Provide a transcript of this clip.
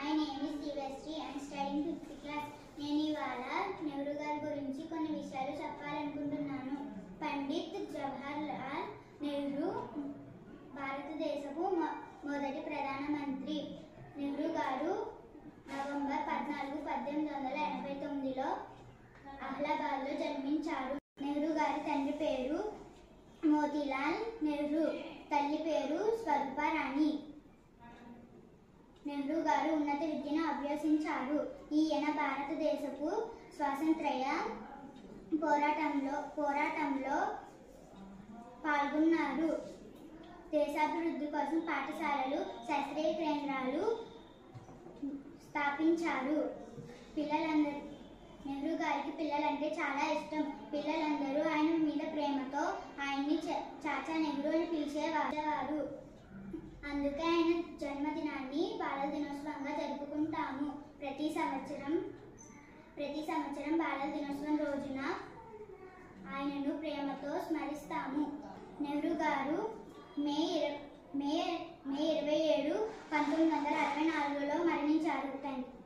My name is Divasri. I am studying 5th class. నేను ఇవాళ నెహ్రూ గారి గురించి కొన్ని విషయాలు చెప్పాలనుకుంటున్నాను. పండిత్ జవహర్లాల్ నెహ్రూ భారతదేశపు మొదటి ప్రధానమంత్రి. నెహ్రూ గారు నవంబర్ 14, 1889లో అలహాబాద్లో జన్మించారు. నెహ్రూ గారి తండ్రి పేరు మోతీలాల్ నెహ్రూ, తల్లి పేరు స్వరూపరాణి. నెహ్రూ గారు ఉన్నత విద్యను అభ్యసించారు. ఈయన భారతదేశపు స్వాతంత్ర్య పోరాటంలో పాల్గొన్నారు. దేశాభివృద్ధి కోసం పాఠశాలలు, శాస్త్రీయ కేంద్రాలు స్థాపించారు. నెహ్రూ గారికి పిల్లలంటే చాలా ఇష్టం. పిల్లలందరూ ఆయన మీద ప్రేమతో ఆయన్ని చాచా నెహ్రూ అని పిలిచేవారు. అందుకే ఆయన జన్మదినాన్ని బాలల దినోత్సవంగా జరుపుకుంటాము. ప్రతి సంవత్సరం బాలల దినోత్సవం రోజున ఆయనను ప్రేమతో స్మరిస్తాము. నెహ్రూ గారు మే 27, 1964లో మరణించారు. థాంక్యూ.